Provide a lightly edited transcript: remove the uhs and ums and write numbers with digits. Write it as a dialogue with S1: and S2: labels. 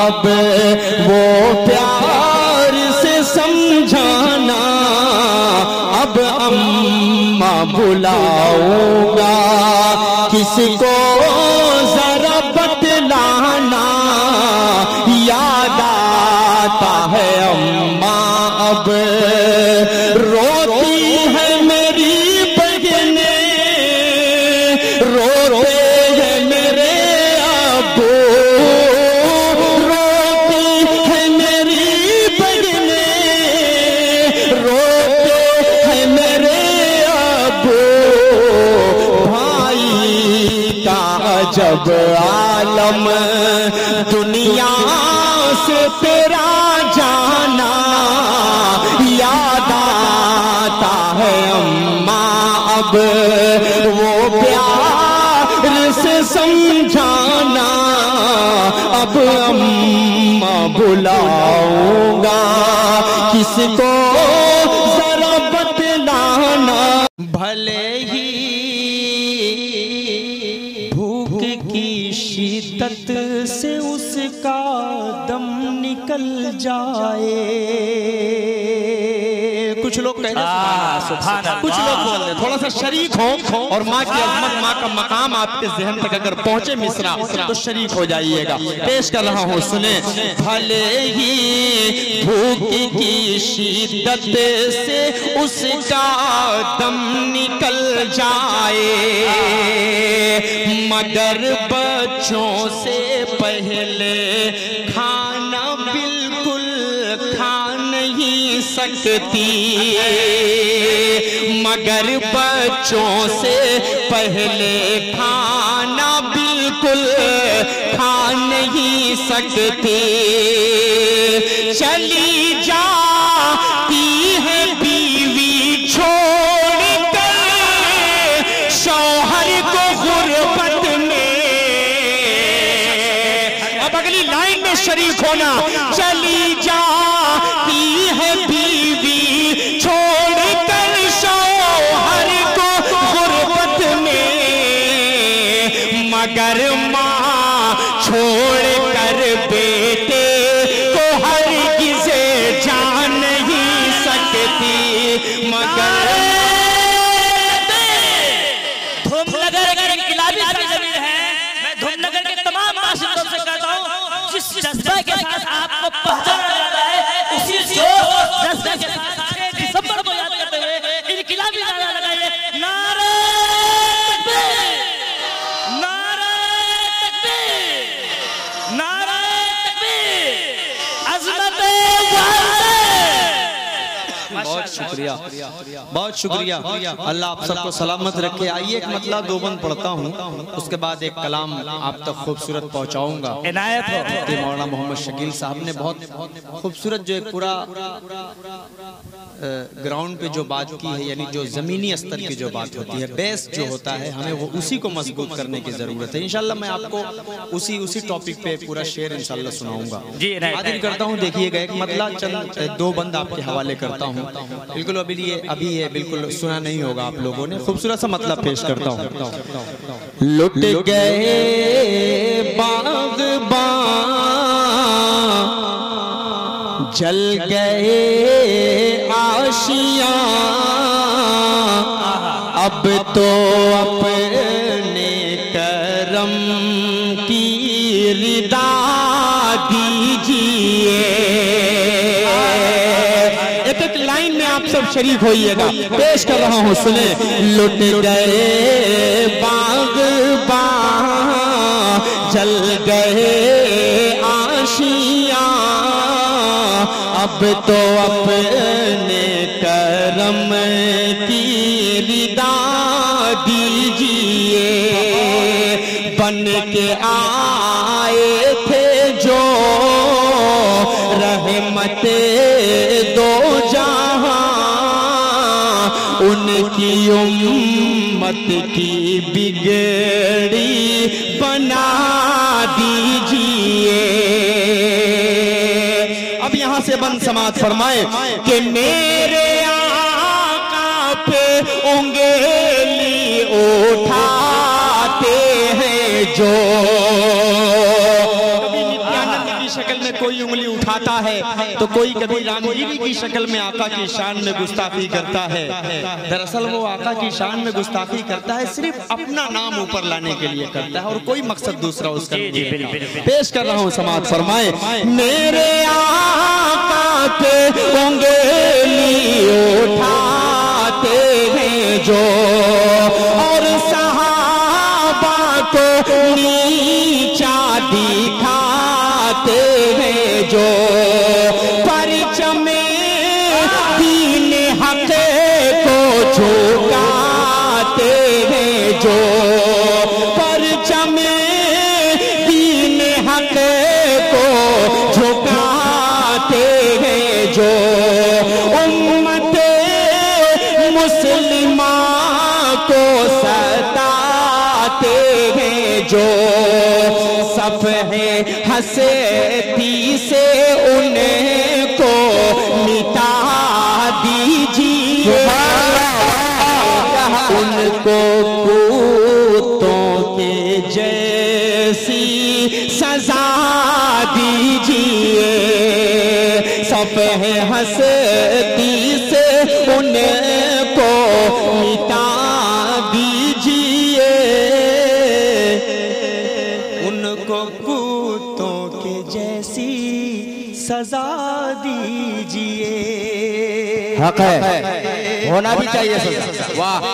S1: अब वो प्यार से समझाना, अब अम्मा बुलाऊंगा किसको जरा बतलाना, याद आता है अम्मा अब रोती है मेरी बहने, रोते हैं मेरे अब्बू, रोती है मेरी बहने, रोते हैं मेरे अब्बू, भाई का जब आलम दुनिया से तेरा जाना, याद आता है अम्मा अब वो प्यार से समझाना, अब अम्मा बुलाऊंगा किसको जरा बतलाना। भले ही भूख की शिद्दत से उसका दम निकल जाए, कुछ लोग कहते हैं कुछ लोग बोल रहे थोड़ा सा शरीक हो और माँ की अज़मत, माँ का मकाम आपके ज़हन तक अगर पहुंचे मिसरा तो शरीक हो जाइएगा। पेश कर रहा हूँ सुने। भले ही भूख की शिद्दत से उसका दम निकल जाए, मगर बच्चों से पहले खाना बिल्कुल खा नहीं सकती, मगर बच्चों से पहले खाना बिल्कुल खा नहीं सकती, चली जाती है बीवी छोड़कर शौहर को गुर्बत में। अब अगली लाइन में शरीक होना, चली जाती है बीवी छोड़कर शौहर को गुर्बत में, मगर माँ छोड़कर बेटे को हरगिज़ जान नहीं सकती, मगर
S2: धूमनगर की इनकलाबी सरजमीन है। मैं धूमनगर के तमाम बाशिंदों से कहता हूँ, जिस जज्बे के साथ आपको पहचाना जाता है, उसी जज्बे के साथ 6 दिसंबर को याद करते हुए इनकलाबी नारा लगाइए, नारे तकबीर, नारे तकबीर, नारे तकबीर, अज़मत-ए
S1: बहुत शुक्रिया, बहुत शुक्रिया। अल्लाह आप सबको सलामत रखे। आइए एक मतला दो बंद पढ़ता हूँ, उसके बाद एक कलाम आप तक खूबसूरत पहुँचाऊंगा।
S2: इनायत हो।
S1: मौलाना मोहम्मद शकील साहब ने बहुत खूबसूरत जो एक पूरा ग्राउंड पे जो बात की है, यानी जो ज़मीनी स्तर की जो बात होती है, बेस जो होता है, हमें वो उसी को मजबूत करने की ज़रूरत है। इंशाल्लाह मैं आपको उसी टॉपिक पे पूरा शेर इंशाल्लाह सुनाऊंगा। आदिल करता हूँ, देखिएगा एक मतला चंद 2 बंद आपके हवाले करता हूँ, बिल्कुल अभी ये बिल्कुल सुना नहीं होगा आप लोगों ने। खूबसूरत सा मतलब पेश करता हूँ। लुट गए बाग़बान, जल गए आशियाँ, अब तो अपने करम की रिदा दीजिए। एक लाइन में आप सब शरीक होइएगा। पेश कर रहा हूँ सुने। लुट गए बाग़बान, जल गए आशियाँ, अब तो अपने करम की रिदा दीजिए। बन के आए थे जो रहमते दो जहां, उनकी उम्मत की बिगड़ी बना दीजिए। अब यहाँ से बंद समात फरमाए कि मेरे आका पे उंगली उठाते हैं जो, कभी नित्यानंद की शक्ल कोई उंगली उठाता है तो कोई कभी रामगिरी की शक्ल में आका की शान में गुस्ताखी करता है। दरअसल वो आका की शान में गुस्ताखी करता है सिर्फ अपना नाम ऊपर लाने के लिए करता है और कोई मकसद दूसरा उसका नहीं। पेश कर रहा हूँ, समाअत फरमाए। मेरे आका के उंगली उठाते हैं जो और सहाबा को नीचा दिखाते हैं जो, परचमे दीन हक को झुकाते हैं जो, परचमे दीन हक को झुकाते हैं जो, उम्मते मुस्लिमा को सताते हैं जो, सफ़हे हसती से उनको मिटा दीजिए, उनको कुत्तों के जैसी सजा दीजिए, सफ़हे हसती से उनको मिटा दीजिए, उनको कुत्तों के जैसी सजा दीजिए। हक है, होना भी चाहिए सजा। वाह।